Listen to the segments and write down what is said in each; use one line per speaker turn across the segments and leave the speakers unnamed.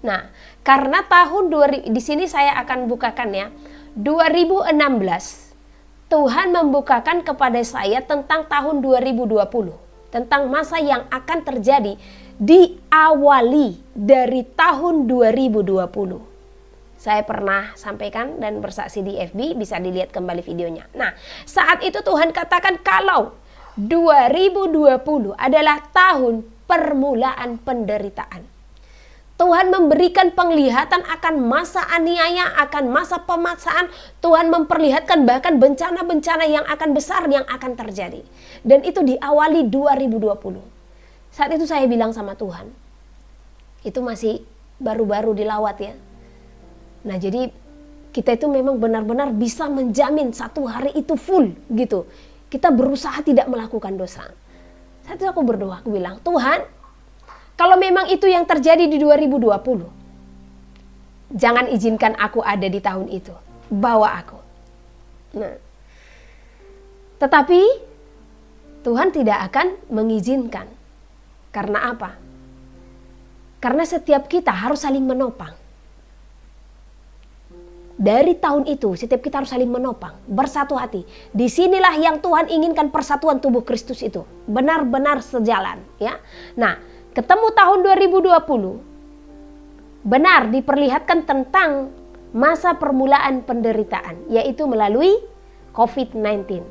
Nah, karena tahun 2000, di sini saya akan bukakan ya. 2016 Tuhan membukakan kepada saya tentang tahun 2020, tentang masa yang akan terjadi diawali dari tahun 2020. Saya pernah sampaikan dan bersaksi di FB, bisa dilihat kembali videonya. Nah, saat itu Tuhan katakan kalau 2020 adalah tahun permulaan penderitaan. Tuhan memberikan penglihatan akan masa aniaya, akan masa pemaksaan. Tuhan memperlihatkan bahkan bencana-bencana yang akan besar yang akan terjadi. Dan itu diawali 2020. Saat itu saya bilang sama Tuhan, itu masih baru-baru dilawat ya. Nah jadi kita itu memang benar-benar bisa menjamin satu hari itu full gitu. Kita berusaha tidak melakukan dosa. Saat itu aku berdoa, aku bilang, Tuhan, kalau memang itu yang terjadi di 2020, jangan izinkan aku ada di tahun itu. Bawa aku. Nah, tetapi Tuhan tidak akan mengizinkan. Karena apa? Karena setiap kita harus saling menopang. Dari tahun itu, setiap kita harus saling menopang, bersatu hati. Disinilah yang Tuhan inginkan persatuan tubuh Kristus itu. Benar-benar sejalan. Ya. Nah, ketemu tahun 2020, benar diperlihatkan tentang masa permulaan penderitaan, yaitu melalui COVID-19.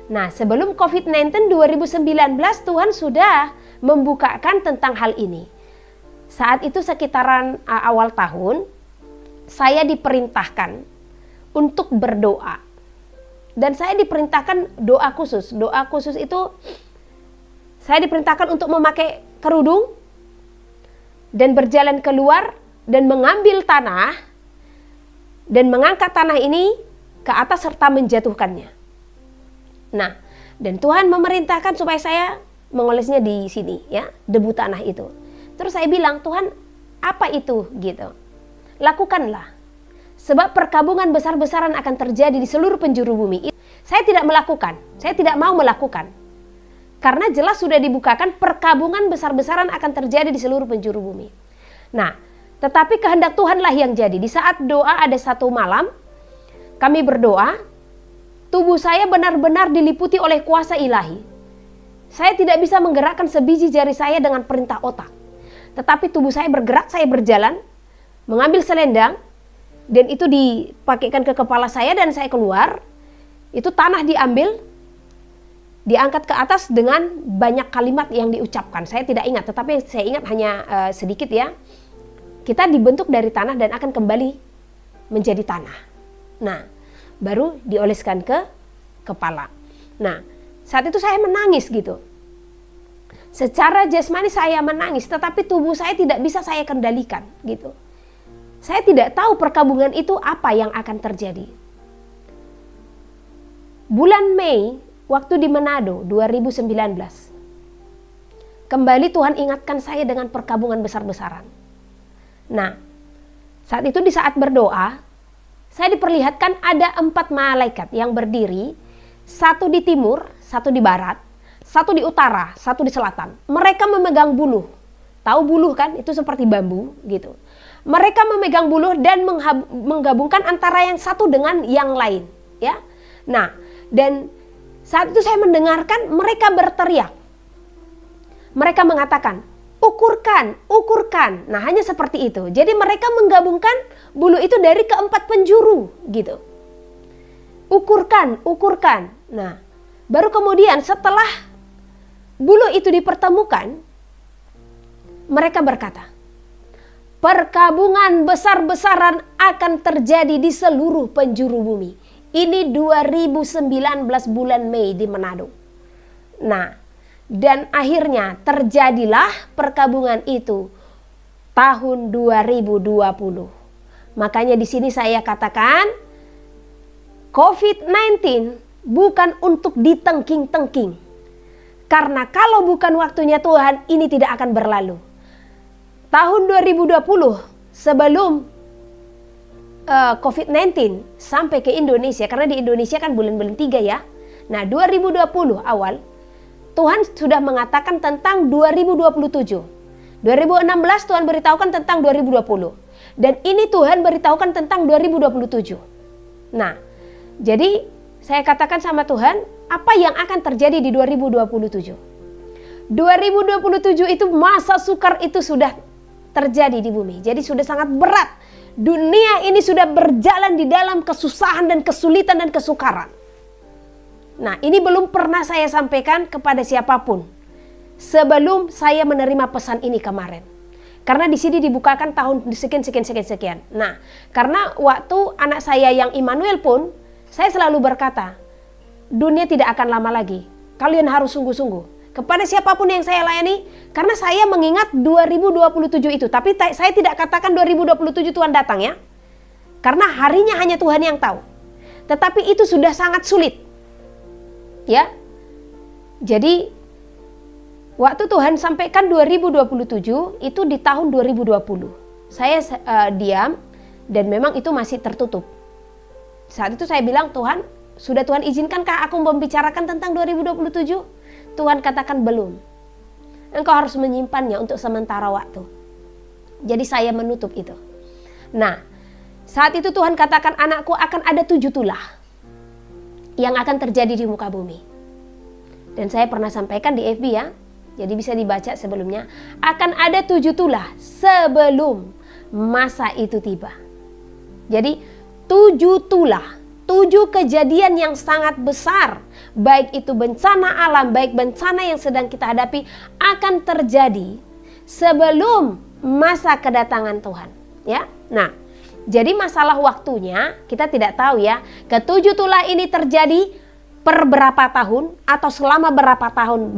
Nah, sebelum COVID-19 2019 Tuhan sudah membukakan tentang hal ini. Saat itu sekitaran awal tahun, saya diperintahkan untuk berdoa. Dan saya diperintahkan doa khusus. Doa khusus itu saya diperintahkan untuk memakai kerudung dan berjalan keluar dan mengambil tanah dan mengangkat tanah ini ke atas serta menjatuhkannya. Nah, dan Tuhan memerintahkan supaya saya mengolesnya di sini ya, debu tanah itu. Terus saya bilang, Tuhan, apa itu gitu? Lakukanlah. Sebab perkabungan besar-besaran akan terjadi di seluruh penjuru bumi. Saya tidak melakukan, saya tidak mau melakukan. Karena jelas sudah dibukakan perkabungan besar-besaran akan terjadi di seluruh penjuru bumi. Nah, tetapi kehendak Tuhanlah yang jadi. Di saat doa ada satu malam, kami berdoa, tubuh saya benar-benar diliputi oleh kuasa ilahi. Saya tidak bisa menggerakkan sebiji jari saya dengan perintah otak. Tetapi tubuh saya bergerak, saya berjalan, mengambil selendang, dan itu dipakaikan ke kepala saya dan saya keluar. Itu tanah diambil, diangkat ke atas dengan banyak kalimat yang diucapkan. Saya tidak ingat, tetapi saya ingat hanya sedikit ya. Kita dibentuk dari tanah dan akan kembali menjadi tanah. Nah, baru dioleskan ke kepala. Nah, saat itu saya menangis gitu. Secara jasmani saya menangis, tetapi tubuh saya tidak bisa saya kendalikan gitu. Saya tidak tahu perkabungan itu apa yang akan terjadi. Bulan Mei, waktu di Manado 2019, kembali Tuhan ingatkan saya dengan perkabungan besar-besaran. Nah, saat itu di saat berdoa, saya diperlihatkan ada 4 malaikat yang berdiri, satu di timur, satu di barat, satu di utara, satu di selatan. Mereka memegang buluh. Tahu buluh kan? Itu seperti bambu gitu. Mereka memegang buluh dan menggabungkan antara yang satu dengan yang lain, ya. Nah, dan saat itu saya mendengarkan mereka berteriak. Mereka mengatakan, ukurkan, ukurkan. Nah, hanya seperti itu. Jadi mereka menggabungkan bulu itu dari keempat penjuru gitu. Ukurkan, ukurkan. Nah, baru kemudian setelah bulu itu dipertemukan, mereka berkata, perkabungan besar-besaran akan terjadi di seluruh penjuru bumi. Ini 2019 bulan Mei di Manado. Nah, dan akhirnya terjadilah perkabungan itu tahun 2020. Makanya di sini saya katakan COVID-19 bukan untuk ditengking-tengking. Karena kalau bukan waktunya Tuhan, ini tidak akan berlalu. Tahun 2020 sebelum COVID-19 sampai ke Indonesia, karena di Indonesia kan bulan-bulan 3 ya. Nah, 2020 awal Tuhan sudah mengatakan tentang 2027. 2016 Tuhan beritahukan tentang 2020. Dan ini Tuhan beritahukan tentang 2027. Nah, jadi saya katakan sama Tuhan, apa yang akan terjadi di 2027? 2027 itu masa sukar itu sudah terjadi di bumi. Jadi sudah sangat berat. Dunia ini sudah berjalan di dalam kesusahan dan kesulitan dan kesukaran. Nah, ini belum pernah saya sampaikan kepada siapapun sebelum saya menerima pesan ini kemarin. Karena di sini dibukakan tahun sekian. Nah, karena waktu anak saya yang Immanuel pun, saya selalu berkata, dunia tidak akan lama lagi. Kalian harus sungguh-sungguh. Kepada siapapun yang saya layani, karena saya mengingat 2027 itu. Tapi saya tidak katakan 2027 Tuhan datang ya. Karena harinya hanya Tuhan yang tahu. Tetapi itu sudah sangat sulit. Ya. Jadi waktu Tuhan sampaikan 2027 itu di tahun 2020. Saya diam dan memang itu masih tertutup. Saat itu saya bilang, Tuhan, sudah Tuhan izinkankah aku membicarakan tentang 2027? Tuhan katakan belum. Engkau harus menyimpannya untuk sementara waktu. Jadi saya menutup itu. Nah, saat itu Tuhan katakan, anakku, akan ada 7 tulah yang akan terjadi di muka bumi. Dan saya pernah sampaikan di FB ya. Jadi bisa dibaca sebelumnya. Akan ada 7 tulah sebelum masa itu tiba. Jadi 7 tulah. 7 kejadian yang sangat besar, baik itu bencana alam, baik bencana yang sedang kita hadapi, akan terjadi sebelum masa kedatangan Tuhan. Ya, nah, jadi masalah waktunya kita tidak tahu ya. Ke-7 tulah ini terjadi per berapa tahun atau selama berapa tahun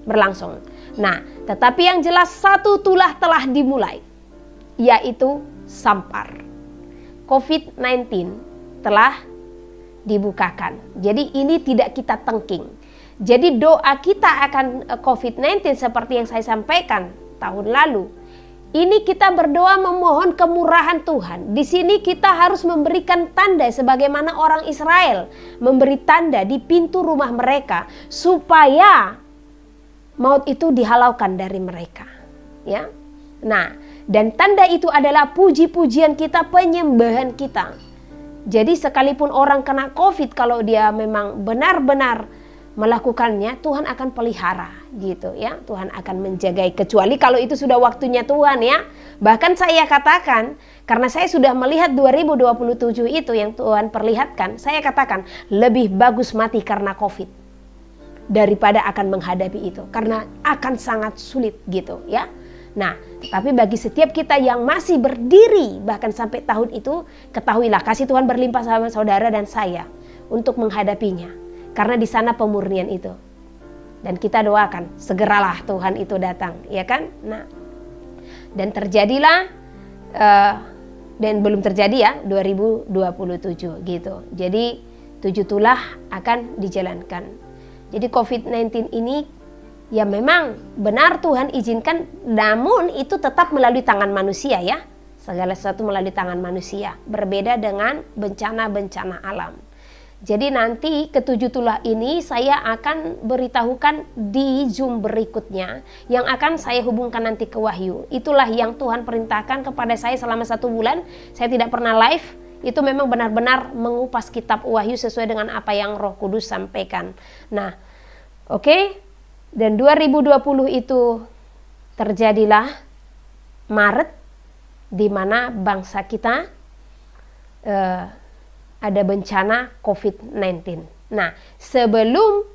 berlangsung. Nah, tetapi yang jelas 1 tulah telah dimulai, yaitu Sampar. COVID-19 telah dibukakan. Jadi ini tidak kita tengking. Jadi doa kita akan COVID-19 seperti yang saya sampaikan tahun lalu. Ini kita berdoa memohon kemurahan Tuhan. Di sini kita harus memberikan tanda sebagaimana orang Israel memberi tanda di pintu rumah mereka supaya maut itu dihalaukan dari mereka. Ya. Nah, dan tanda itu adalah puji-pujian kita, penyembahan kita. Jadi sekalipun orang kena COVID, kalau dia memang benar-benar melakukannya, Tuhan akan pelihara gitu ya. Tuhan akan menjagai, kecuali kalau itu sudah waktunya Tuhan ya. Bahkan saya katakan, karena saya sudah melihat 2027 itu yang Tuhan perlihatkan, saya katakan lebih bagus mati karena COVID daripada akan menghadapi itu, karena akan sangat sulit gitu ya. Nah, tapi bagi setiap kita yang masih berdiri bahkan sampai tahun itu, ketahuilah kasih Tuhan berlimpah sama saudara dan saya untuk menghadapinya. Karena di sana pemurnian itu. Dan kita doakan segeralah Tuhan itu datang, ya kan? Nah, dan terjadilah dan belum terjadi ya 2027 gitu. Jadi 7 tulah akan dijalankan. Jadi COVID-19 ini ya memang benar Tuhan izinkan, namun itu tetap melalui tangan manusia ya. Segala sesuatu melalui tangan manusia. Berbeda dengan bencana-bencana alam. Jadi nanti ke-7 tulah ini saya akan beritahukan di Zoom berikutnya. Yang akan saya hubungkan nanti ke Wahyu. Itulah yang Tuhan perintahkan kepada saya selama 1 bulan. Saya tidak pernah live. Itu memang benar-benar mengupas kitab Wahyu sesuai dengan apa yang Roh Kudus sampaikan. Nah, oke. Dan 2020 itu terjadilah Maret, di mana bangsa kita ada bencana COVID-19. Nah, sebelum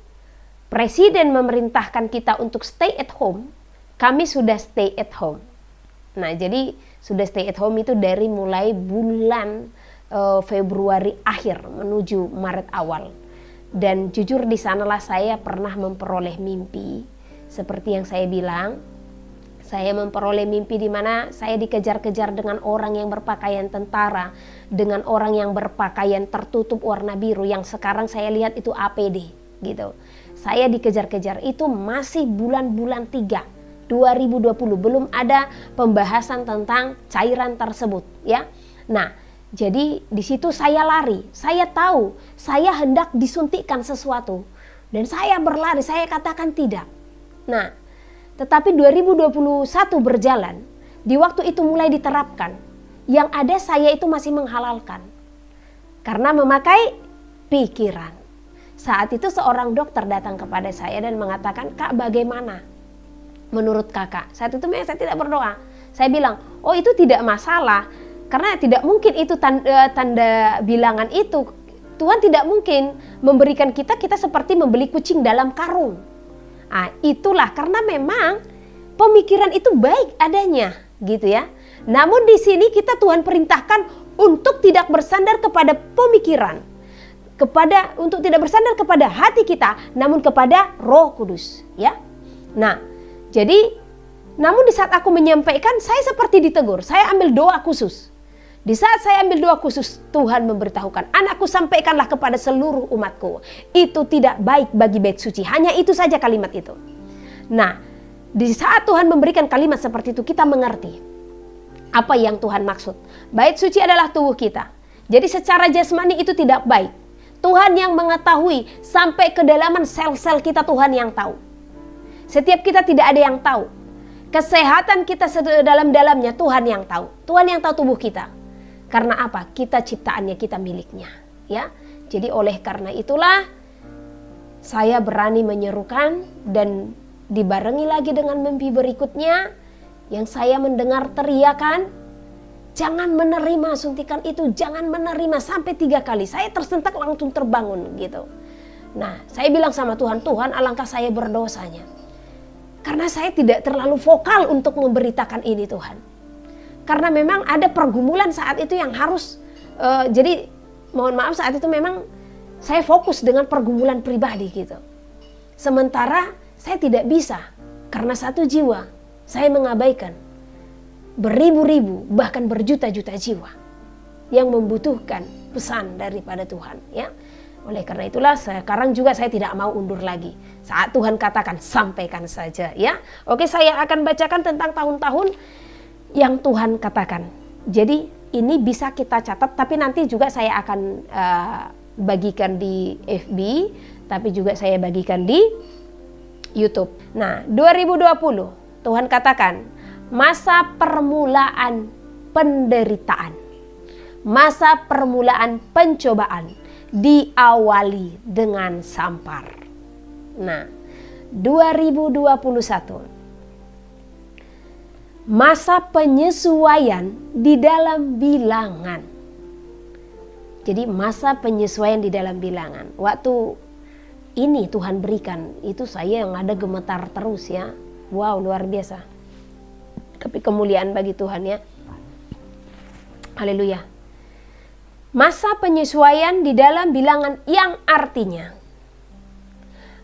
Presiden memerintahkan kita untuk stay at home, kami sudah stay at home. Nah, jadi sudah stay at home itu dari mulai bulan Februari akhir menuju Maret awal. Dan jujur di sanalah saya pernah memperoleh mimpi. Seperti yang saya bilang, saya memperoleh mimpi di mana saya dikejar-kejar dengan orang yang berpakaian tentara, dengan orang yang berpakaian tertutup warna biru yang sekarang saya lihat itu APD gitu. Saya dikejar-kejar, itu masih bulan-bulan 3 2020, belum ada pembahasan tentang cairan tersebut ya. Nah, jadi di situ saya lari, saya tahu saya hendak disuntikkan sesuatu dan saya berlari, saya katakan tidak. Nah, Tetapi 2021 berjalan, di waktu itu mulai diterapkan. Yang ada saya itu masih menghalalkan. Karena memakai pikiran. Saat itu seorang dokter datang kepada saya dan mengatakan, "Kak, bagaimana menurut kakak?" Saat itu saya tidak berdoa. Saya bilang, "Oh, itu tidak masalah. Karena tidak mungkin itu tanda bilangan itu. Tuhan tidak mungkin memberikan kita seperti membeli kucing dalam karung." Nah, itulah karena memang pemikiran itu baik adanya, gitu ya. Namun di sini kita Tuhan perintahkan untuk tidak bersandar kepada pemikiran, untuk tidak bersandar kepada hati kita, namun kepada Roh Kudus, ya. Nah, jadi namun di saat aku menyampaikan, saya seperti ditegur. Saya ambil doa khusus. Di saat saya ambil doa khusus, Tuhan memberitahukan, "Anakku, sampaikanlah kepada seluruh umatku. Itu tidak baik bagi bait suci." Hanya itu saja kalimat itu. Nah, di saat Tuhan memberikan kalimat seperti itu, kita mengerti apa yang Tuhan maksud. Bait suci adalah tubuh kita. Jadi secara jasmani itu tidak baik. Tuhan yang mengetahui sampai kedalaman sel-sel kita, Tuhan yang tahu. Setiap kita tidak ada yang tahu. Kesehatan kita sedalam-dalamnya Tuhan yang tahu. Tuhan yang tahu tubuh kita. Karena apa? Kita ciptaannya, kita miliknya, ya. Jadi oleh karena itulah saya berani menyerukan dan dibarengi lagi dengan mimpi berikutnya yang saya mendengar teriakan, "Jangan menerima suntikan itu, jangan menerima," sampai 3 kali. Saya tersentak langsung terbangun gitu. Nah, saya bilang sama Tuhan, "Tuhan, alangkah saya berdosanya. Karena saya tidak terlalu vokal untuk memberitakan ini, Tuhan. Karena memang ada pergumulan saat itu yang harus, jadi mohon maaf saat itu memang saya fokus dengan pergumulan pribadi gitu. Sementara saya tidak bisa karena satu jiwa saya mengabaikan beribu-ribu bahkan berjuta-juta jiwa yang membutuhkan pesan daripada Tuhan, ya. Oleh karena itulah sekarang juga saya tidak mau undur lagi. Saat Tuhan katakan, sampaikan saja, ya. Oke, saya akan bacakan tentang tahun-tahun yang Tuhan katakan. Jadi ini bisa kita catat, tapi nanti juga saya akan bagikan di FB, tapi juga saya bagikan di YouTube. Nah, 2020 Tuhan katakan masa permulaan penderitaan, masa permulaan pencobaan diawali dengan sampar. Nah, 2021 masa penyesuaian di dalam bilangan. Jadi masa penyesuaian di dalam bilangan. Waktu ini Tuhan berikan, itu saya yang ada gemetar terus, ya. Wow, luar biasa. Tapi kemuliaan bagi Tuhan, ya. Haleluya. Masa penyesuaian di dalam bilangan yang artinya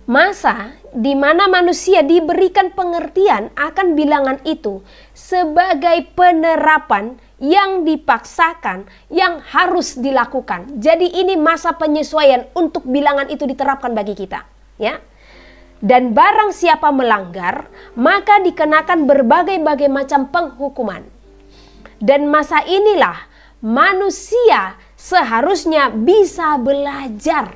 masa di mana manusia diberikan pengertian akan bilangan itu sebagai penerapan yang dipaksakan, yang harus dilakukan. Jadi ini masa penyesuaian untuk bilangan itu diterapkan bagi kita, ya. Dan barang siapa melanggar, maka dikenakan berbagai-bagai macam penghukuman. Dan masa inilah manusia seharusnya bisa belajar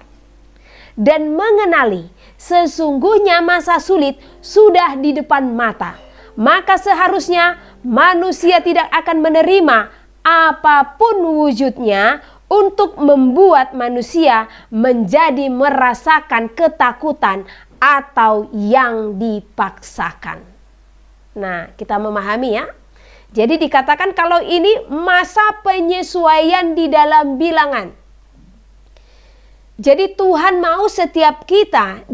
dan mengenali sesungguhnya masa sulit sudah di depan mata. Maka seharusnya manusia tidak akan menerima apapun wujudnya untuk membuat manusia menjadi merasakan ketakutan atau yang dipaksakan. Nah, kita memahami, ya. Jadi dikatakan kalau ini masa penyesuaian di dalam bilangan. Jadi Tuhan mau setiap kita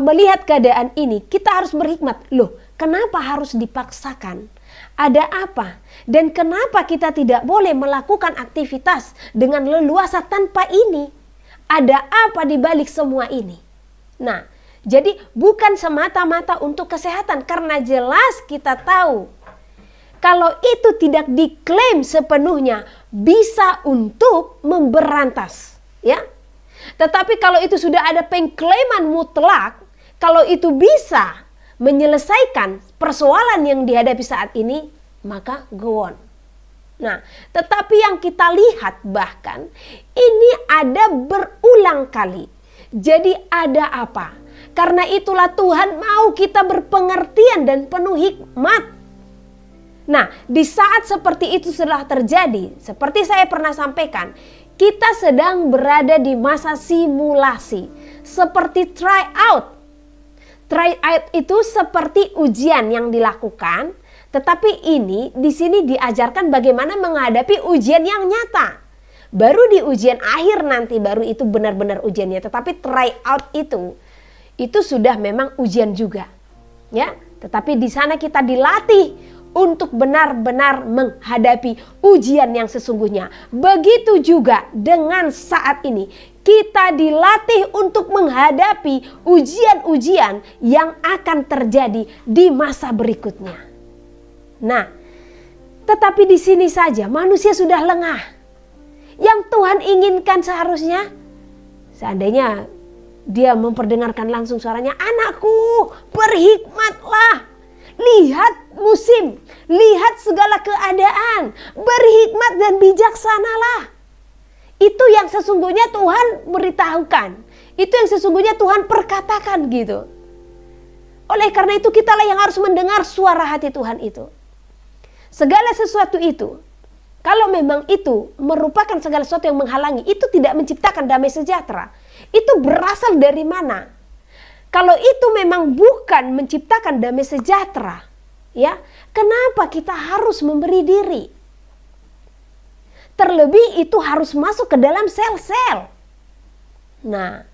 melihat keadaan ini, kita harus berhikmat. Loh, kenapa harus dipaksakan? Ada apa? Dan kenapa kita tidak boleh melakukan aktivitas dengan leluasa tanpa ini? Ada apa di balik semua ini? Nah, jadi bukan semata-mata untuk kesehatan, karena jelas kita tahu kalau itu tidak diklaim sepenuhnya bisa untuk memberantas, ya. Tetapi kalau itu sudah ada pengklaiman mutlak, kalau itu bisa menyelesaikan persoalan yang dihadapi saat ini, maka go on. Nah, tetapi yang kita lihat bahkan ini ada berulang kali. Jadi ada apa? Karena itulah Tuhan mau kita berpengertian dan penuh hikmat. Nah, di saat seperti itu sudah terjadi, seperti saya pernah sampaikan, kita sedang berada di masa simulasi, seperti try out. Try out itu seperti ujian yang dilakukan, tetapi ini di sini diajarkan bagaimana menghadapi ujian yang nyata. Baru di ujian akhir nanti baru itu benar-benar ujiannya, tetapi try out itu sudah memang ujian juga. Ya, tetapi di sana kita dilatih untuk benar-benar menghadapi ujian yang sesungguhnya. Begitu juga dengan saat ini. Kita dilatih untuk menghadapi ujian-ujian yang akan terjadi di masa berikutnya. Nah, tetapi di sini saja manusia sudah lengah. Yang Tuhan inginkan seharusnya, seandainya dia memperdengarkan langsung suaranya, anakku berhikmatlah. Lihat musim, lihat segala keadaan, berhikmat dan bijaksanalah. Itu yang sesungguhnya Tuhan beritahukan. Itu yang sesungguhnya Tuhan perkatakan gitu. Oleh karena itu kitalah yang harus mendengar suara hati Tuhan itu. Segala sesuatu itu, kalau memang itu merupakan segala sesuatu yang menghalangi, itu tidak menciptakan damai sejahtera. Itu berasal dari mana? Kalau itu memang bukan menciptakan damai sejahtera, ya, kenapa kita harus memberi diri? Terlebih itu harus masuk ke dalam sel-sel. Nah,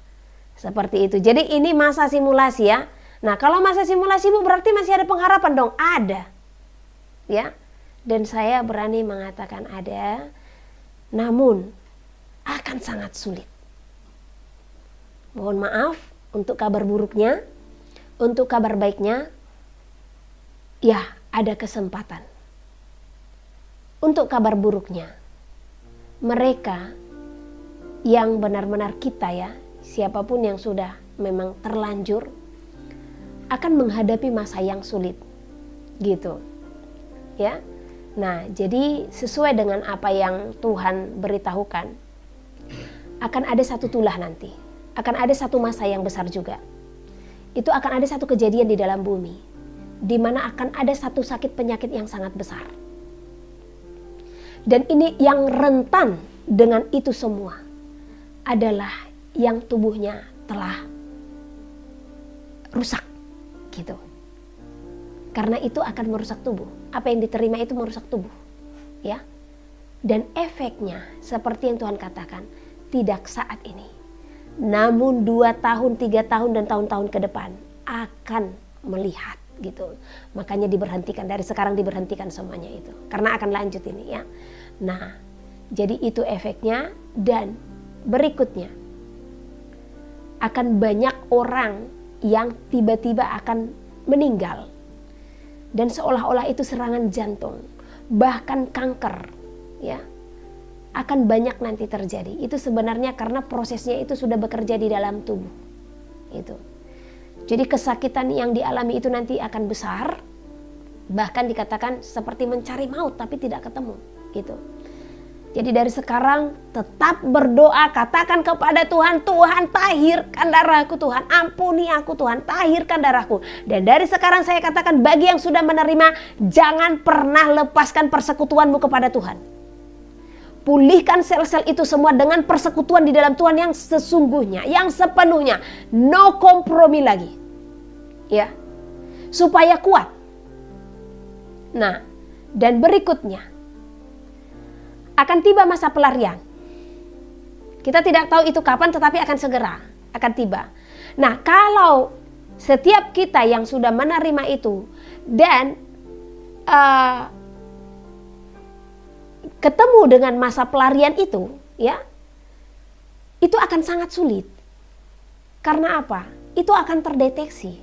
seperti itu. Jadi ini masa simulasi ya. Nah, kalau masa simulasi Bu berarti masih ada pengharapan dong? Ada. Ya. Dan saya berani mengatakan ada. Namun akan sangat sulit. Mohon maaf untuk kabar buruknya, untuk kabar baiknya, ya ada kesempatan. Untuk kabar buruknya, mereka yang benar-benar kita ya, siapapun yang sudah memang terlanjur, akan menghadapi masa yang sulit. Gitu. Ya. Nah, jadi sesuai dengan apa yang Tuhan beritahukan, akan ada satu tulah nanti. Akan ada satu masa yang besar juga. Itu akan ada satu kejadian di dalam bumi, di mana akan ada satu sakit penyakit yang sangat besar. Dan ini yang rentan dengan itu semua adalah yang tubuhnya telah rusak, gitu. Karena itu akan merusak tubuh. Apa yang diterima itu merusak tubuh, ya. Dan efeknya seperti yang Tuhan katakan, tidak saat ini. Namun 2 tahun, 3 tahun dan tahun-tahun ke depan akan melihat gitu. Makanya diberhentikan, dari sekarang diberhentikan semuanya itu. Karena akan lanjut ini ya. Nah, jadi itu efeknya. Dan berikutnya akan banyak orang yang tiba-tiba akan meninggal. Dan seolah-olah itu serangan jantung, bahkan kanker ya. Akan banyak nanti terjadi. Itu sebenarnya karena prosesnya itu sudah bekerja di dalam tubuh. Itu. Jadi kesakitan yang dialami itu nanti akan besar. Bahkan dikatakan seperti mencari maut tapi tidak ketemu. Gitu. Jadi dari sekarang tetap berdoa, katakan kepada Tuhan, Tuhan tahirkan darahku, Tuhan ampuni aku, Tuhan tahirkan darahku. Dan dari sekarang saya katakan bagi yang sudah menerima, jangan pernah lepaskan persekutuanmu kepada Tuhan. Pulihkan sel-sel itu semua dengan persekutuan di dalam Tuhan yang sesungguhnya, yang sepenuhnya, no kompromi lagi, ya, supaya kuat. Nah, dan berikutnya akan tiba masa pelarian. Kita tidak tahu itu kapan, tetapi akan segera akan tiba. Nah, kalau setiap kita yang sudah menerima itu dan ketemu dengan masa pelarian itu, ya, itu akan sangat sulit. Karena apa? Itu akan terdeteksi.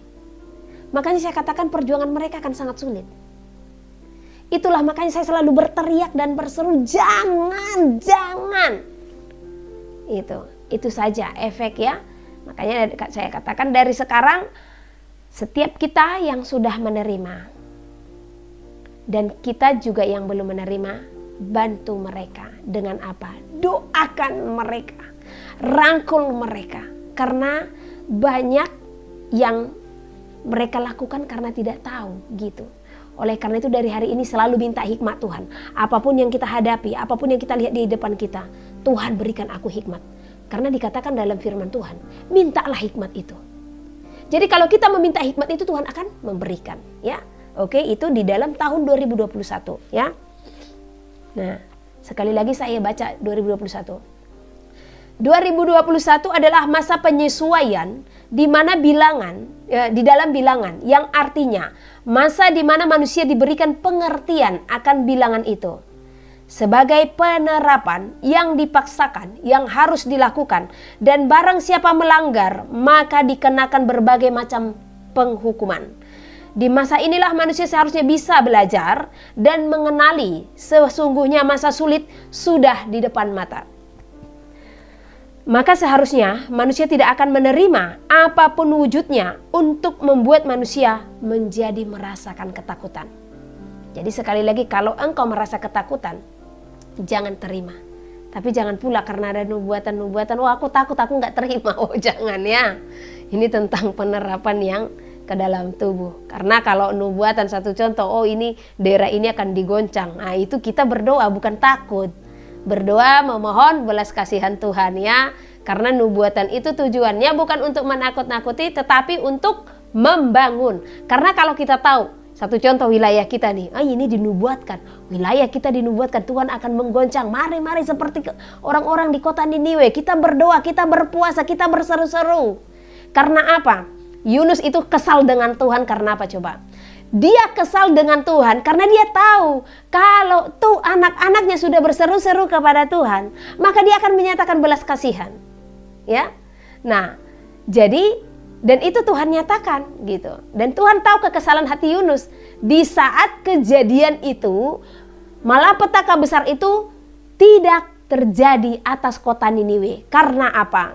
Makanya saya katakan perjuangan mereka akan sangat sulit. Itulah makanya saya selalu berteriak dan berseru, jangan. Itu saja efek ya. Makanya saya katakan dari sekarang setiap kita yang sudah menerima dan kita juga yang belum menerima, bantu mereka dengan apa? Doakan mereka, rangkul mereka. Karena banyak yang mereka lakukan karena tidak tahu gitu. Oleh karena itu dari hari ini selalu minta hikmat Tuhan. Apapun yang kita hadapi, apapun yang kita lihat di depan kita, Tuhan berikan aku hikmat. Karena dikatakan dalam firman Tuhan, mintalah hikmat itu. Jadi kalau kita meminta hikmat itu, Tuhan akan memberikan, ya. Oke, itu di dalam tahun 2021, ya. Nah, sekali lagi saya baca 2021. 2021 adalah masa penyesuaian di mana di dalam bilangan, yang artinya masa di mana manusia diberikan pengertian akan bilangan itu sebagai penerapan yang dipaksakan, yang harus dilakukan, dan barang siapa melanggar maka dikenakan berbagai macam penghukuman. Di masa inilah manusia seharusnya bisa belajar dan mengenali sesungguhnya masa sulit sudah di depan mata. Maka seharusnya manusia tidak akan menerima apapun wujudnya untuk membuat manusia menjadi merasakan ketakutan. Jadi sekali lagi, kalau engkau merasa ketakutan, jangan terima. Tapi jangan pula karena ada nubuatan-nubuatan, oh aku takut, aku nggak terima. Oh jangan ya. Ini tentang penerapan yang ke dalam tubuh. Karena kalau nubuatan, satu contoh, oh ini daerah ini akan digoncang. Nah itu kita berdoa, bukan takut. Berdoa memohon belas kasihan Tuhan, ya. Karena nubuatan itu tujuannya bukan untuk menakut-nakuti, tetapi untuk membangun. Karena kalau kita tahu, satu contoh wilayah kita nih, ini dinubuatkan, wilayah kita dinubuatkan Tuhan akan menggoncang. Mari seperti orang-orang di kota Niniwe, kita berdoa, kita berpuasa, kita berseru-seru. Karena apa? Yunus itu kesal dengan Tuhan karena apa coba? Dia kesal dengan Tuhan karena dia tahu kalau tuh anak-anaknya sudah berseru-seru kepada Tuhan, maka dia akan menyatakan belas kasihan. Ya. Nah, jadi dan itu Tuhan nyatakan gitu. Dan Tuhan tahu kekesalan hati Yunus. Di saat kejadian itu, malapetaka besar itu tidak terjadi atas kota Niniwe. Karena apa?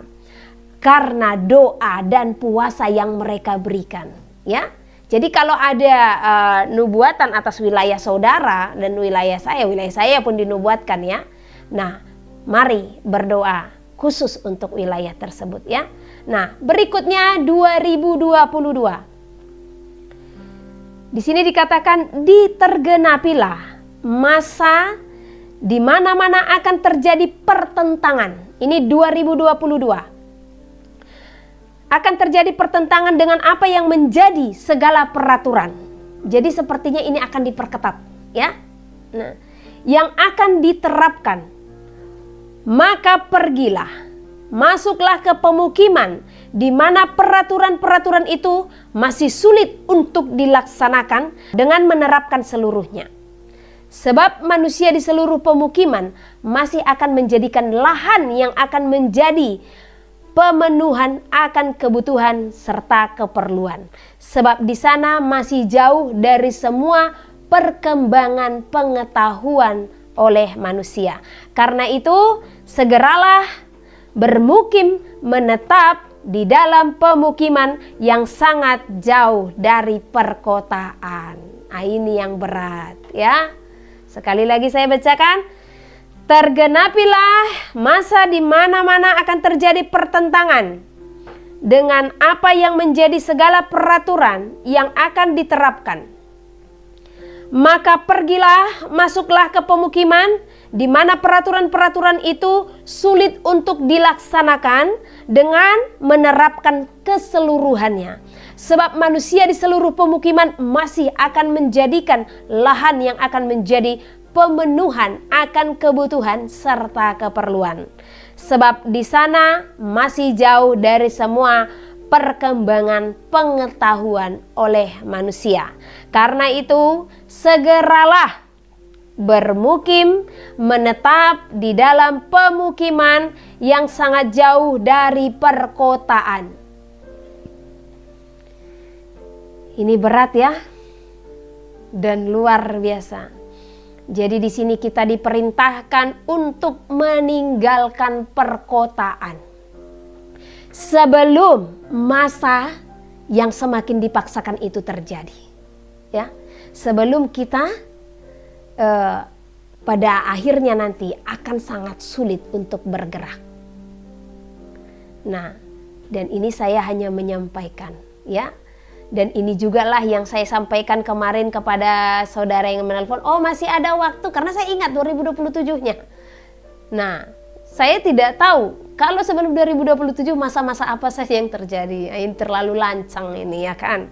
Karena doa dan puasa yang mereka berikan, ya. Jadi kalau ada nubuatan atas wilayah saudara dan wilayah saya pun dinubuatkan, ya. Nah, mari berdoa khusus untuk wilayah tersebut, ya. Nah, berikutnya 2022. Di sini dikatakan ditergenapilah masa di mana-mana akan terjadi pertentangan. Ini 2022. Akan terjadi pertentangan dengan apa yang menjadi segala peraturan. Jadi sepertinya ini akan diperketat, ya. Nah, yang akan diterapkan, maka pergilah, masuklah ke pemukiman di mana peraturan-peraturan itu masih sulit untuk dilaksanakan dengan menerapkan seluruhnya. Sebab manusia di seluruh pemukiman masih akan menjadikan lahan yang akan menjadi pemenuhan akan kebutuhan serta keperluan. Sebab di sana masih jauh dari semua perkembangan pengetahuan oleh manusia. Karena itu, segeralah bermukim menetap di dalam pemukiman yang sangat jauh dari perkotaan. Nah, ini yang berat, ya. Sekali lagi saya bacakan. Tergenapilah masa di mana-mana akan terjadi pertentangan dengan apa yang menjadi segala peraturan yang akan diterapkan. Maka pergilah, masuklah ke pemukiman di mana peraturan-peraturan itu sulit untuk dilaksanakan dengan menerapkan keseluruhannya. Sebab manusia di seluruh pemukiman masih akan menjadikan lahan yang akan menjadi pemenuhan akan kebutuhan serta keperluan. Sebab di sana masih jauh dari semua perkembangan pengetahuan oleh manusia. Karena itu, segeralah bermukim menetap di dalam pemukiman yang sangat jauh dari perkotaan. Ini berat, ya, dan luar biasa. Jadi di sini kita diperintahkan untuk meninggalkan perkotaan sebelum masa yang semakin dipaksakan itu terjadi, ya. Sebelum kita pada akhirnya nanti akan sangat sulit untuk bergerak. Nah, dan ini saya hanya menyampaikan ya. Dan ini juga lah yang saya sampaikan kemarin kepada saudara yang menelpon, oh masih ada waktu, karena saya ingat 2027-nya. Nah, saya tidak tahu kalau sebelum 2027 masa-masa apa saja yang terjadi. Ini terlalu lancang ini ya kan.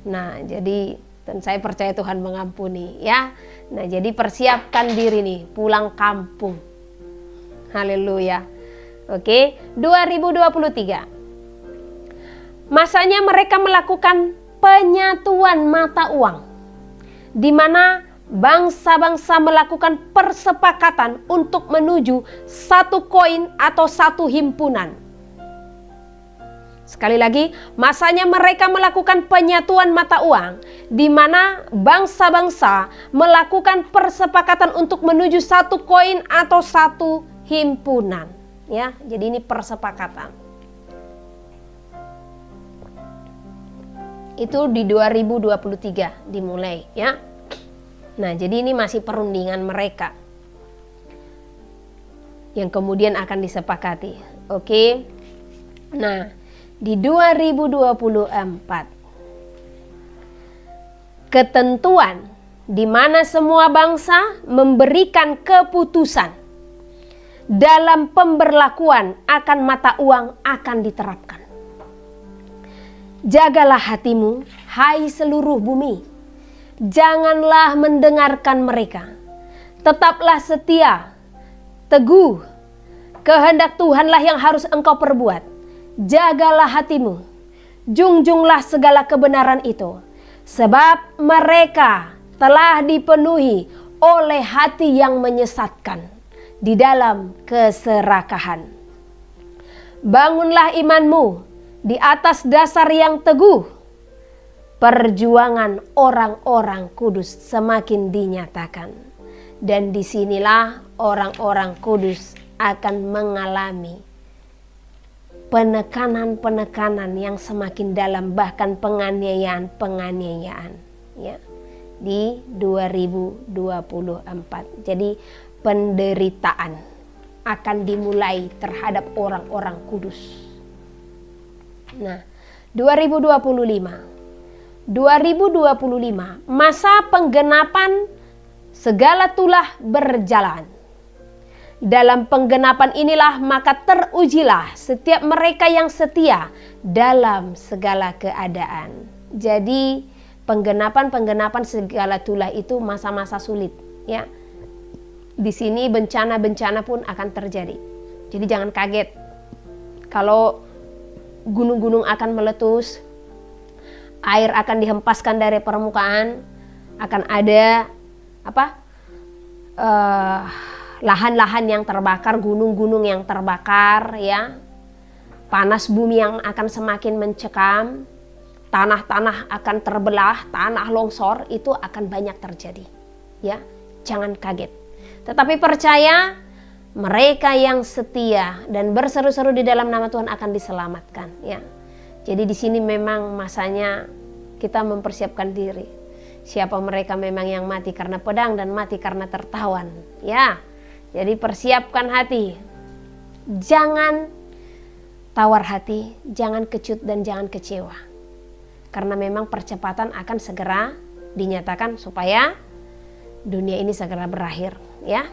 Nah, jadi dan saya percaya Tuhan mengampuni ya. Nah, jadi persiapkan diri nih pulang kampung. Haleluya. Oke, 2023. Masanya mereka melakukan penyatuan mata uang, di mana bangsa-bangsa melakukan persepakatan untuk menuju satu koin atau satu himpunan. Sekali lagi, masanya mereka melakukan penyatuan mata uang, di mana bangsa-bangsa melakukan persepakatan untuk menuju satu koin atau satu himpunan. Ya, jadi ini persepakatan. Itu di 2023 dimulai ya. Nah, jadi ini masih perundingan mereka yang kemudian akan disepakati. Oke. Nah, di 2024 ketentuan di mana semua bangsa memberikan keputusan dalam pemberlakuan akan mata uang akan diterapkan. Jagalah hatimu, hai seluruh bumi. Janganlah mendengarkan mereka. Tetaplah setia, teguh. Kehendak Tuhanlah yang harus engkau perbuat. Jagalah hatimu. Junjunglah segala kebenaran itu. Sebab mereka telah dipenuhi oleh hati yang menyesatkan di dalam keserakahan. Bangunlah imanmu di atas dasar yang teguh. Perjuangan orang-orang kudus semakin dinyatakan. Dan disinilah orang-orang kudus akan mengalami penekanan-penekanan yang semakin dalam, bahkan penganiayaan-penganiayaan ya, di 2024. Jadi penderitaan akan dimulai terhadap orang-orang kudus. Nah, 2025 masa penggenapan segala tulah berjalan. Dalam penggenapan inilah maka terujilah setiap mereka yang setia dalam segala keadaan. Jadi penggenapan segala tulah itu masa-masa sulit ya. Di sini bencana-bencana pun akan terjadi. Jadi jangan kaget kalau gunung-gunung akan meletus, air akan dihempaskan dari permukaan, akan ada lahan-lahan yang terbakar, gunung-gunung yang terbakar ya, panas bumi yang akan semakin mencekam, tanah-tanah akan terbelah, tanah longsor, itu akan banyak terjadi ya. Jangan kaget, tetapi percaya mereka yang setia dan berseru-seru di dalam nama Tuhan akan diselamatkan ya. Jadi di sini memang masanya kita mempersiapkan diri. Siapa mereka memang yang mati karena pedang dan mati karena tertawan ya. Jadi persiapkan hati. Jangan tawar hati, jangan kecut dan jangan kecewa. Karena memang percepatan akan segera dinyatakan supaya dunia ini segera berakhir ya.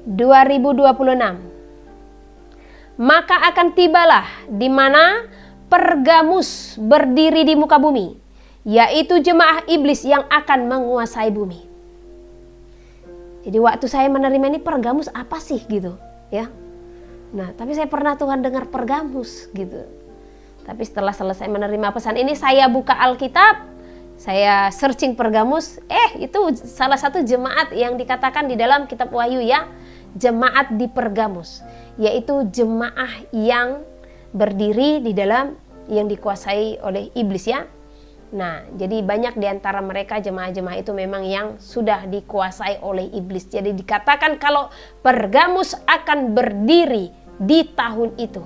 2026 maka akan tibalah di mana Pergamus berdiri di muka bumi, yaitu jemaah iblis yang akan menguasai bumi. Jadi waktu saya menerima ini, Pergamus apa sih gitu ya. Nah, tapi saya pernah Tuhan dengar Pergamus gitu. Tapi setelah selesai menerima pesan ini, saya buka Alkitab, saya searching Pergamus, itu salah satu jemaat yang dikatakan di dalam kitab Wahyu ya, jemaat di Pergamus, yaitu jemaah yang berdiri di dalam yang dikuasai oleh iblis ya. Nah, jadi banyak di antara mereka jemaah-jemaah itu memang yang sudah dikuasai oleh iblis. Jadi dikatakan kalau Pergamus akan berdiri di tahun itu.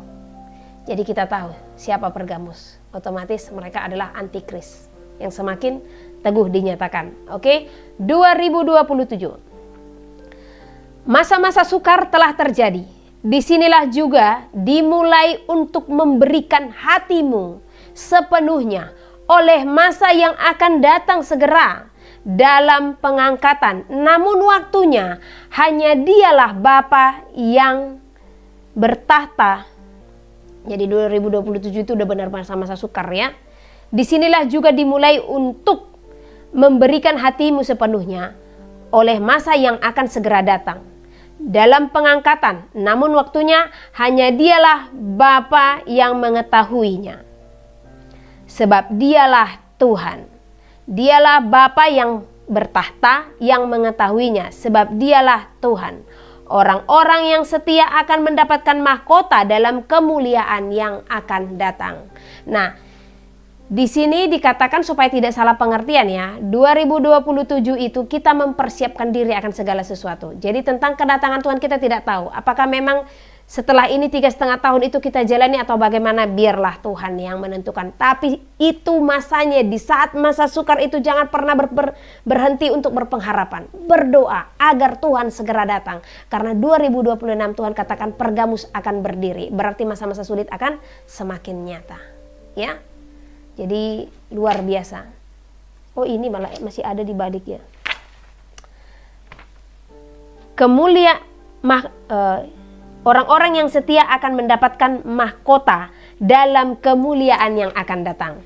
Jadi kita tahu siapa Pergamus. Otomatis mereka adalah antikris yang semakin teguh dinyatakan. Oke, 2027. Masa-masa sukar telah terjadi. Disinilah juga dimulai untuk memberikan hatimu sepenuhnya oleh masa yang akan datang segera dalam pengangkatan. Namun waktunya hanya Dialah Bapa yang bertahta. Jadi 2027 itu udah benar masa-masa sukar ya. Disinilah juga dimulai untuk memberikan hatimu sepenuhnya oleh masa yang akan segera datang dalam pengangkatan. Namun waktunya hanya Dialah Bapa yang mengetahuinya. Sebab Dialah Tuhan. Dialah Bapa yang bertahta yang mengetahuinya. Sebab Dialah Tuhan. Orang-orang yang setia akan mendapatkan mahkota dalam kemuliaan yang akan datang. Nah, di sini dikatakan supaya tidak salah pengertian ya, 2027 itu kita mempersiapkan diri akan segala sesuatu. Jadi tentang kedatangan Tuhan kita tidak tahu. Apakah memang setelah ini 3,5 tahun itu kita jalani atau bagaimana, biarlah Tuhan yang menentukan. Tapi itu masanya, di saat masa sukar itu jangan pernah berhenti untuk berpengharapan. Berdoa agar Tuhan segera datang. Karena 2026 Tuhan katakan Pergamus akan berdiri. Berarti masa-masa sulit akan semakin nyata. Ya. Jadi luar biasa. Oh, ini malah masih ada di baliknya. Orang-orang yang setia akan mendapatkan mahkota dalam kemuliaan yang akan datang.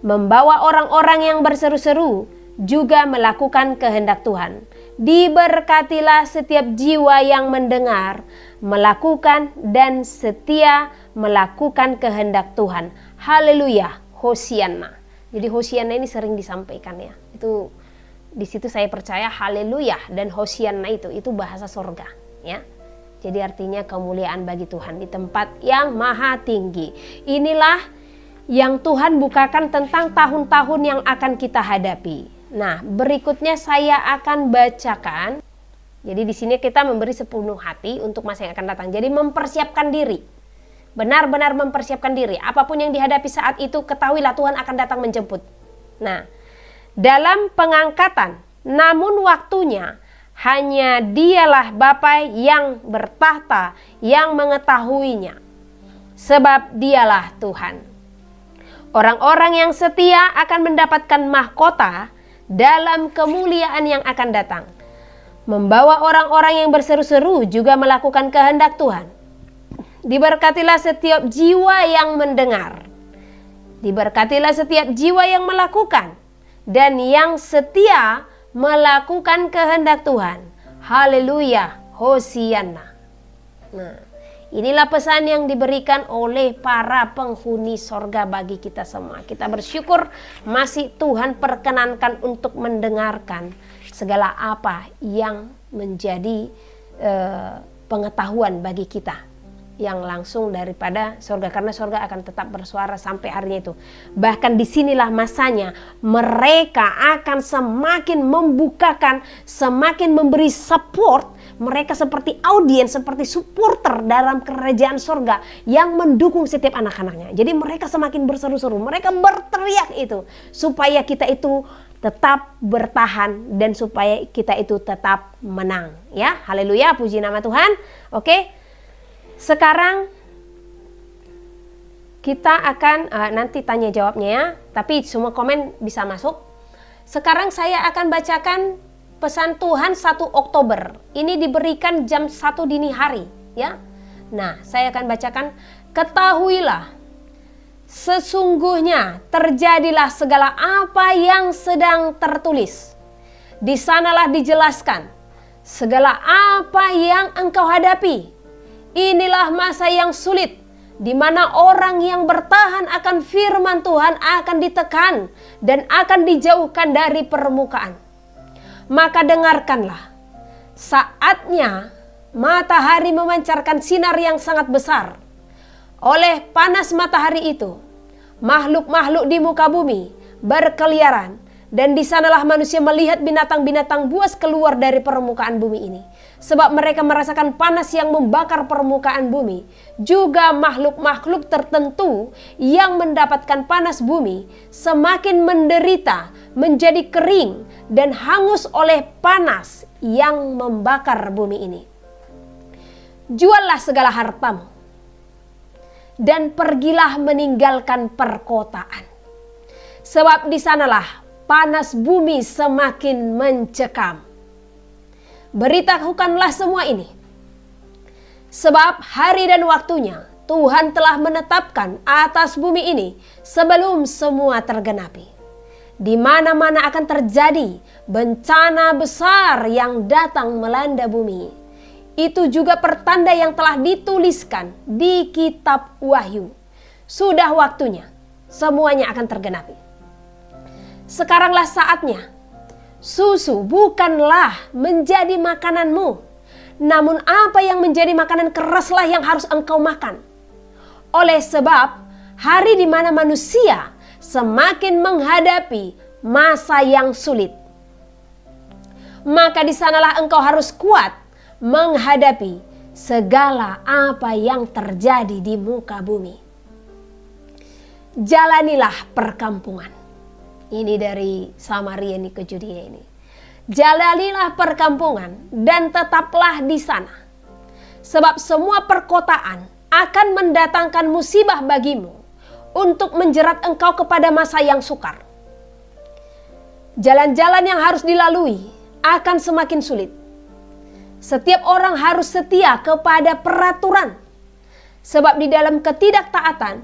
Membawa orang-orang yang berseru-seru juga melakukan kehendak Tuhan. Diberkatilah setiap jiwa yang mendengar, melakukan dan setia melakukan kehendak Tuhan. Haleluya. Hosianna. Jadi Hosianna ini sering disampaikan ya. Itu di situ saya percaya haleluya dan Hosianna itu bahasa sorga ya. Jadi artinya kemuliaan bagi Tuhan di tempat yang maha tinggi. Inilah yang Tuhan bukakan tentang tahun-tahun yang akan kita hadapi. Nah, berikutnya saya akan bacakan. Jadi di sini kita memberi sepenuh hati untuk masa yang akan datang. Jadi mempersiapkan diri. Benar-benar mempersiapkan diri. Apapun yang dihadapi saat itu, ketahuilah Tuhan akan datang menjemput. Nah, dalam pengangkatan, namun waktunya hanya Dialah Bapa yang bertahta, yang mengetahuinya. Sebab Dialah Tuhan. Orang-orang yang setia akan mendapatkan mahkota dalam kemuliaan yang akan datang. Membawa orang-orang yang berseru-seru juga melakukan kehendak Tuhan. Diberkatilah setiap jiwa yang mendengar. Diberkatilah setiap jiwa yang melakukan dan yang setia melakukan kehendak Tuhan. Haleluya, Hosianna. Nah, inilah pesan yang diberikan oleh para penghuni sorga bagi kita semua. Kita bersyukur masih Tuhan perkenankan untuk mendengarkan segala apa yang menjadi pengetahuan bagi kita yang langsung daripada sorga, karena sorga akan tetap bersuara sampai harinya itu. Bahkan disinilah masanya mereka akan semakin membukakan, semakin memberi support. Mereka seperti audiens, seperti supporter dalam kerajaan sorga yang mendukung setiap anak-anaknya. Jadi mereka semakin berseru-seru, mereka berteriak itu supaya kita itu tetap bertahan dan supaya kita itu tetap menang. Ya, haleluya, puji nama Tuhan. Oke. Sekarang kita akan nanti tanya jawabnya ya, tapi semua komen bisa masuk. Sekarang saya akan bacakan pesan Tuhan 1 Oktober. Ini diberikan jam 1 dini hari ya. Nah, saya akan bacakan, ketahuilah sesungguhnya terjadilah segala apa yang sedang tertulis. Di sanalah dijelaskan segala apa yang engkau hadapi. Inilah masa yang sulit, di mana orang yang bertahan akan firman Tuhan akan ditekan dan akan dijauhkan dari permukaan. Maka dengarkanlah, saatnya matahari memancarkan sinar yang sangat besar. Oleh panas matahari itu, makhluk-makhluk di muka bumi berkeliaran, dan di sanalah manusia melihat binatang-binatang buas keluar dari permukaan bumi ini. Sebab mereka merasakan panas yang membakar permukaan bumi. Juga makhluk-makhluk tertentu yang mendapatkan panas bumi semakin menderita, menjadi kering dan hangus oleh panas yang membakar bumi ini. Juallah segala hartamu dan pergilah meninggalkan perkotaan. Sebab di sanalah panas bumi semakin mencekam. Beritahukanlah semua ini. Sebab hari dan waktunya Tuhan telah menetapkan atas bumi ini sebelum semua tergenapi. Di mana-mana akan terjadi bencana besar yang datang melanda bumi. Itu juga pertanda yang telah dituliskan di kitab Wahyu. Sudah waktunya semuanya akan tergenapi. Sekaranglah saatnya. Susu bukanlah menjadi makananmu, namun apa yang menjadi makanan keraslah yang harus engkau makan. Oleh sebab hari di mana manusia semakin menghadapi masa yang sulit, maka di sanalah engkau harus kuat menghadapi segala apa yang terjadi di muka bumi. Jalanilah perkampungan. Ini dari Samaria ini ke Judea ini. Jalanilah perkampungan dan tetaplah di sana. Sebab semua perkotaan akan mendatangkan musibah bagimu untuk menjerat engkau kepada masa yang sukar. Jalan-jalan yang harus dilalui akan semakin sulit. Setiap orang harus setia kepada peraturan. Sebab di dalam ketidaktaatan,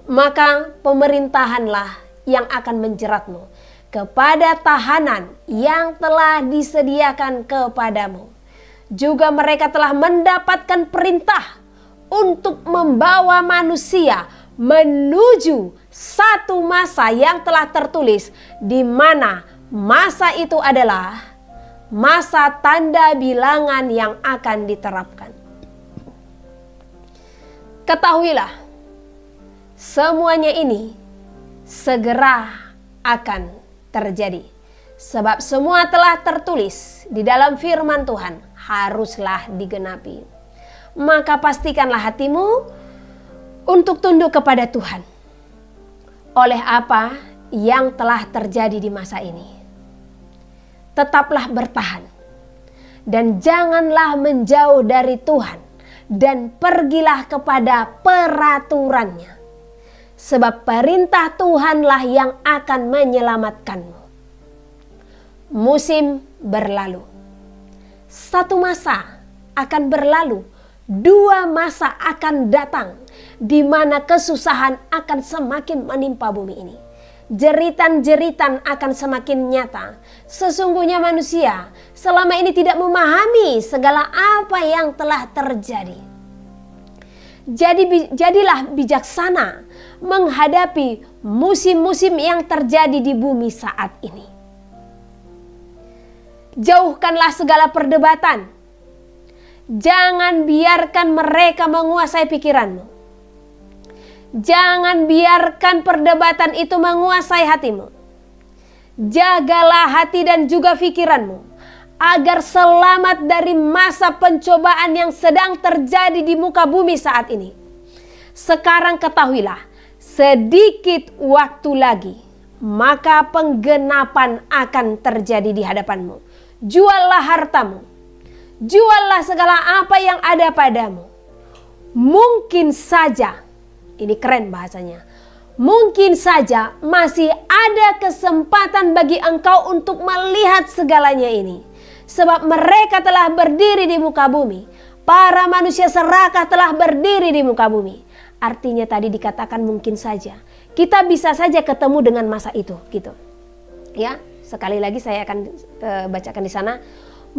maka pemerintahanlah yang akan menjeratmu kepada tahanan yang telah disediakan kepadamu. Juga mereka telah mendapatkan perintah untuk membawa manusia menuju satu masa yang telah tertulis, di mana masa itu adalah masa tanda bilangan yang akan diterapkan. Ketahuilah, semuanya ini segera akan terjadi. Sebab semua telah tertulis di dalam firman Tuhan, haruslah digenapi. Maka pastikanlah hatimu untuk tunduk kepada Tuhan oleh apa yang telah terjadi di masa ini. Tetaplah bertahan dan janganlah menjauh dari Tuhan, dan pergilah kepada peraturannya. Sebab perintah Tuhanlah yang akan menyelamatkanmu. Musim berlalu. Satu masa akan berlalu. Dua masa akan datang, di mana kesusahan akan semakin menimpa bumi ini. Jeritan-jeritan akan semakin nyata. Sesungguhnya manusia selama ini tidak memahami segala apa yang telah terjadi. Jadilah bijaksana menghadapi musim-musim yang terjadi di bumi saat ini. Jauhkanlah segala perdebatan. Jangan biarkan mereka menguasai pikiranmu. Jangan biarkan perdebatan itu menguasai hatimu. Jagalah hati dan juga pikiranmu, agar selamat dari masa pencobaan yang sedang terjadi di muka bumi saat ini. Sekarang ketahuilah, sedikit waktu lagi, maka penggenapan akan terjadi di hadapanmu. Juallah hartamu, juallah segala apa yang ada padamu. Mungkin saja, ini keren bahasanya, mungkin saja masih ada kesempatan bagi engkau untuk melihat segalanya ini. Sebab mereka telah berdiri di muka bumi. Para manusia serakah telah berdiri di muka bumi. Artinya tadi dikatakan mungkin saja. Kita bisa saja ketemu dengan masa itu, gitu. Ya, sekali lagi saya akan bacakan di sana.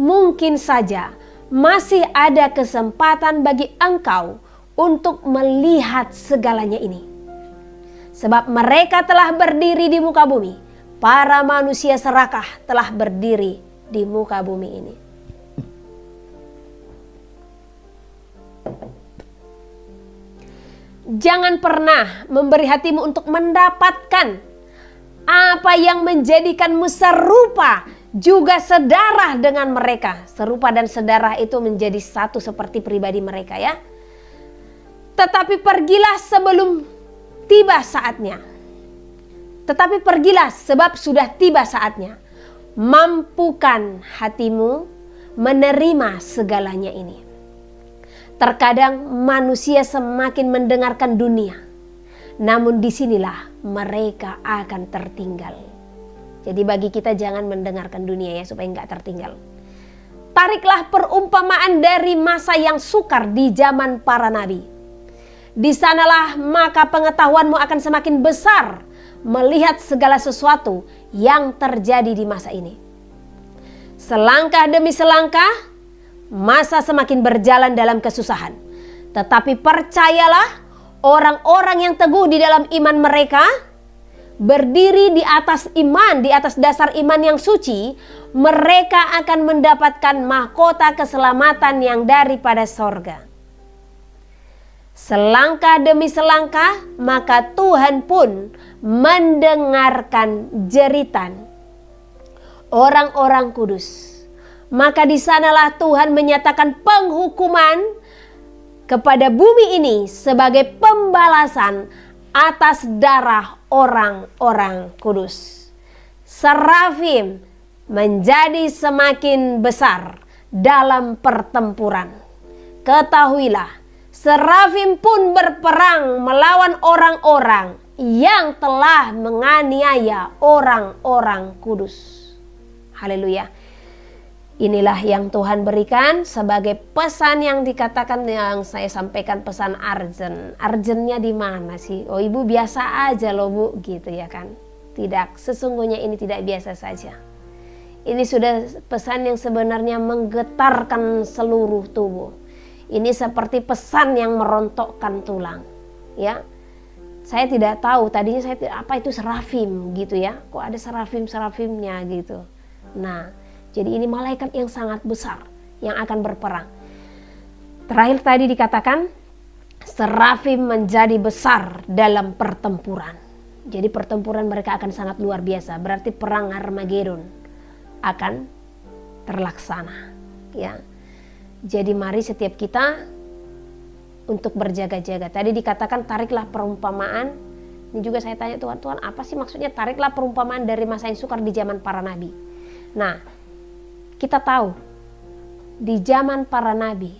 Mungkin saja masih ada kesempatan bagi engkau untuk melihat segalanya ini. Sebab mereka telah berdiri di muka bumi. Para manusia serakah telah berdiri di muka bumi ini. Jangan pernah memberi hatimu untuk mendapatkan apa yang menjadikanmu serupa juga sedarah dengan mereka. Serupa dan sedarah itu menjadi satu seperti pribadi mereka, ya. Tetapi pergilah sebelum tiba saatnya. Tetapi pergilah sebab sudah tiba saatnya. Mampukan hatimu menerima segalanya ini. Terkadang manusia semakin mendengarkan dunia, namun disinilah mereka akan tertinggal. Jadi bagi kita jangan mendengarkan dunia ya, supaya nggak tertinggal. Tariklah perumpamaan dari masa yang sukar di zaman para nabi. Di sanalah maka pengetahuanmu akan semakin besar melihat segala sesuatu yang terjadi di masa ini. Selangkah demi selangkah, masa semakin berjalan dalam kesusahan. Tetapi percayalah, orang-orang yang teguh di dalam iman mereka, berdiri di atas iman, di atas dasar iman yang suci, mereka akan mendapatkan mahkota keselamatan yang daripada sorga. Selangkah demi selangkah, maka Tuhan pun mendengarkan jeritan orang-orang kudus. Maka di sanalah Tuhan menyatakan penghukuman kepada bumi ini sebagai pembalasan atas darah orang-orang kudus. Serafim menjadi semakin besar dalam pertempuran. Ketahuilah, serafim pun berperang melawan orang-orang yang telah menganiaya orang-orang kudus. Haleluya. Inilah yang Tuhan berikan sebagai pesan yang dikatakan, yang saya sampaikan, pesan urgent. Urgentnya di mana sih? Oh, ibu biasa aja loh bu, gitu ya kan? Tidak, sesungguhnya ini tidak biasa saja. Ini sudah pesan yang sebenarnya menggetarkan seluruh tubuh. Ini seperti pesan yang merontokkan tulang, ya. Saya tidak tahu, tadinya saya apa itu serafim gitu ya? Kok ada serafimnya gitu? Nah, jadi ini malaikat yang sangat besar yang akan berperang. Terakhir tadi dikatakan serafim menjadi besar dalam pertempuran. Jadi pertempuran mereka akan sangat luar biasa. Berarti perang Armageddon akan terlaksana. Ya. Jadi mari setiap kita untuk berjaga-jaga. Tadi dikatakan tariklah perumpamaan. Ini juga saya tanya Tuhan apa sih maksudnya tariklah perumpamaan dari masa yang sukar di zaman para nabi. Nah, kita tahu di zaman para nabi,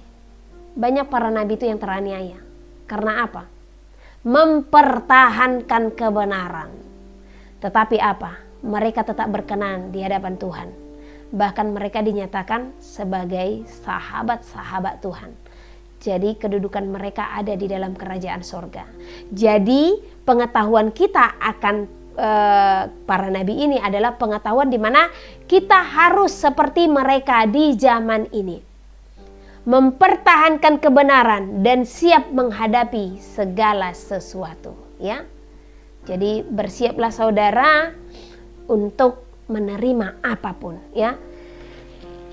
banyak para nabi itu yang teraniaya. Karena apa? Mempertahankan kebenaran. Tetapi apa? Mereka tetap berkenan di hadapan Tuhan. Bahkan mereka dinyatakan sebagai sahabat-sahabat Tuhan. Jadi kedudukan mereka ada di dalam kerajaan sorga. Jadi pengetahuan kita akan para nabi ini adalah pengetahuan di mana kita harus seperti mereka di zaman ini, mempertahankan kebenaran dan siap menghadapi segala sesuatu, ya. Jadi bersiaplah saudara untuk menerima apapun, ya.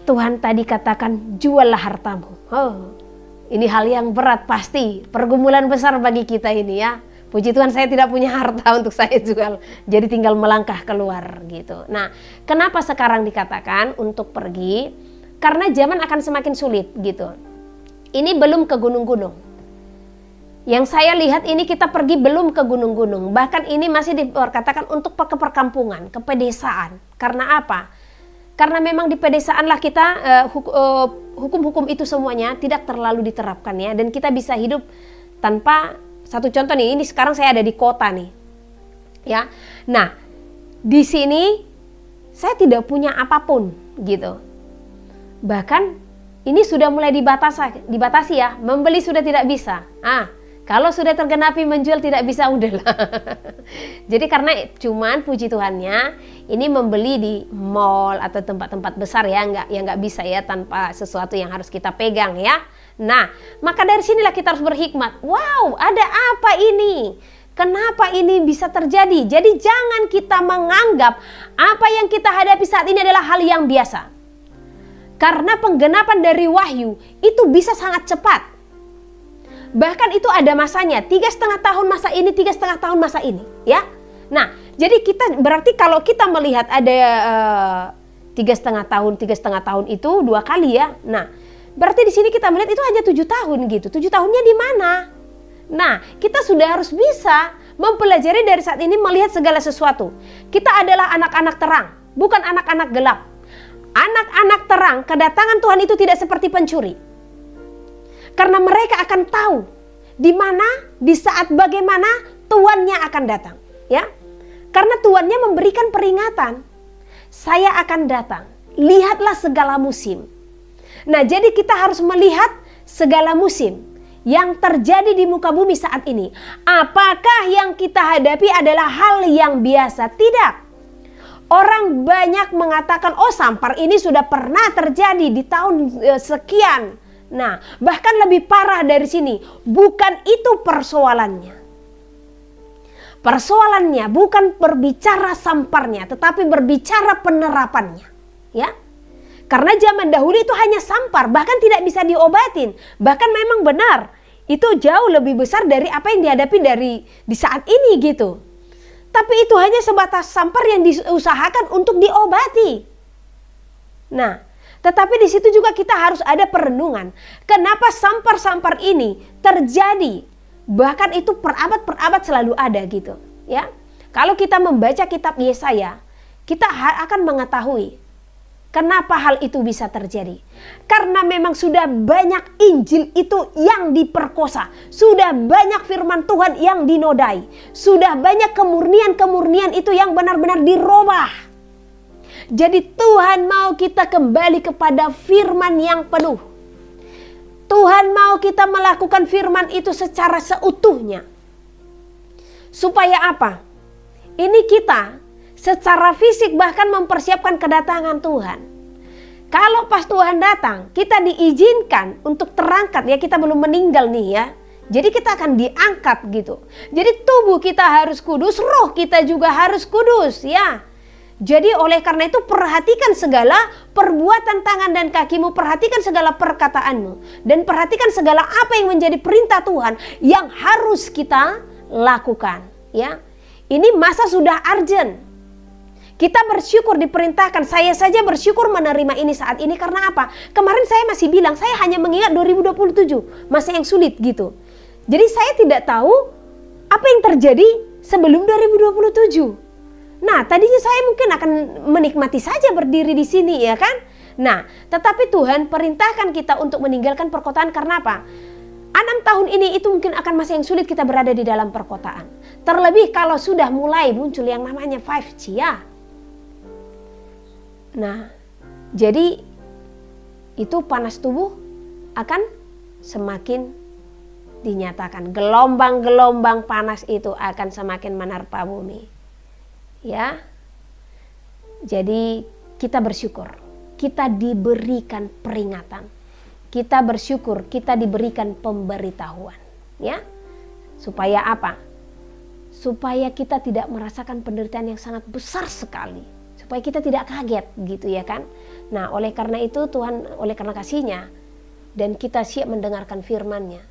Tuhan tadi katakan juallah hartamu. Oh, ini hal yang berat pasti, pergumulan besar bagi kita ini, ya. Puji Tuhan saya tidak punya harta untuk saya jual, jadi tinggal melangkah keluar gitu. Nah, kenapa sekarang dikatakan untuk pergi? Karena zaman akan semakin sulit gitu. Ini belum ke gunung-gunung. Yang saya lihat ini kita pergi belum ke gunung-gunung. Bahkan ini masih dikatakan untuk ke perkampungan, ke pedesaan. Karena apa? Karena memang di pedesaan lah kita hukum-hukum itu semuanya tidak terlalu diterapkan ya. Dan kita bisa hidup tanpa. Satu contoh nih, ini sekarang saya ada di kota nih, ya. Nah, di sini saya tidak punya apapun, gitu. Bahkan ini sudah mulai dibatasi ya, membeli sudah tidak bisa. Kalau sudah tergenapi menjual tidak bisa, udahlah. Jadi karena cuman puji Tuhannya, ini membeli di mall atau tempat-tempat besar ya, nggak bisa ya tanpa sesuatu yang harus kita pegang ya. Nah, maka dari sinilah kita harus berhikmat. Wow, ada apa ini? Kenapa ini bisa terjadi? Jadi jangan kita menganggap apa yang kita hadapi saat ini adalah hal yang biasa. Karena penggenapan dari wahyu itu bisa sangat cepat. Bahkan itu ada masanya, 3,5 tahun masa ini, 3,5 tahun masa ini, ya. Nah, jadi kita berarti kalau kita melihat ada 3,5 tahun itu 2 kali ya. Nah, berarti di sini kita melihat itu hanya 7 tahun gitu. 7 tahunnya di mana? Nah, kita sudah harus bisa mempelajari dari saat ini melihat segala sesuatu. Kita adalah anak-anak terang, bukan anak-anak gelap. Anak-anak terang, kedatangan Tuhan itu tidak seperti pencuri. Karena mereka akan tahu di mana, di saat bagaimana tuannya akan datang, ya. Karena tuannya memberikan peringatan, saya akan datang. Lihatlah segala musim. Nah, jadi kita harus melihat segala musim yang terjadi di muka bumi saat ini. Apakah yang kita hadapi adalah hal yang biasa? Tidak. Orang banyak mengatakan, oh Sampar ini sudah pernah terjadi di tahun sekian. Nah, bahkan lebih parah dari sini. Bukan itu persoalannya. Persoalannya bukan berbicara Samparnya, tetapi berbicara penerapannya. Ya, karena zaman dahulu itu hanya Sampar, bahkan tidak bisa diobatin. Bahkan memang benar, itu jauh lebih besar dari apa yang dihadapi di saat ini gitu. Tapi itu hanya sebatas Sampar yang diusahakan untuk diobati. Nah, tetapi di situ juga kita harus ada perenungan. Kenapa Sampar-Sampar ini terjadi? Bahkan itu per abad selalu ada gitu. Ya, kalau kita membaca kitab Yesaya, kita akan mengetahui kenapa hal itu bisa terjadi. Karena memang sudah banyak Injil itu yang diperkosa. Sudah banyak firman Tuhan yang dinodai. Sudah banyak kemurnian-kemurnian itu yang benar-benar dirubah. Jadi Tuhan mau kita kembali kepada firman yang penuh. Tuhan mau kita melakukan firman itu secara seutuhnya. Supaya apa? Ini kita secara fisik bahkan mempersiapkan kedatangan Tuhan. Kalau pas Tuhan datang, kita diizinkan untuk terangkat, ya kita belum meninggal nih ya. Jadi kita akan diangkat gitu. Jadi tubuh kita harus kudus, roh kita juga harus kudus ya. Jadi oleh karena itu perhatikan segala perbuatan tangan dan kakimu, perhatikan segala perkataanmu, dan perhatikan segala apa yang menjadi perintah Tuhan yang harus kita lakukan ya. Ini masa sudah urgent. Kita bersyukur diperintahkan. Saya saja bersyukur menerima ini saat ini karena apa? Kemarin saya masih bilang saya hanya mengingat 2027, masa yang sulit gitu. Jadi saya tidak tahu apa yang terjadi sebelum 2027. Nah, tadinya saya mungkin akan menikmati saja berdiri di sini ya kan? Nah, tetapi Tuhan perintahkan kita untuk meninggalkan perkotaan karena apa? 6 tahun ini itu mungkin akan masa yang sulit kita berada di dalam perkotaan. Terlebih kalau sudah mulai muncul yang namanya 5G ya. Nah, jadi itu panas tubuh akan semakin dinyatakan. Gelombang-gelombang panas itu akan semakin menerpa bumi. Ya, jadi kita bersyukur, kita diberikan peringatan, kita bersyukur, kita diberikan pemberitahuan, ya, supaya apa? Supaya kita tidak merasakan penderitaan yang sangat besar sekali, supaya kita tidak kaget, gitu ya kan? Nah, oleh karena itu Tuhan, oleh karena kasih-Nya, dan kita siap mendengarkan firman-Nya,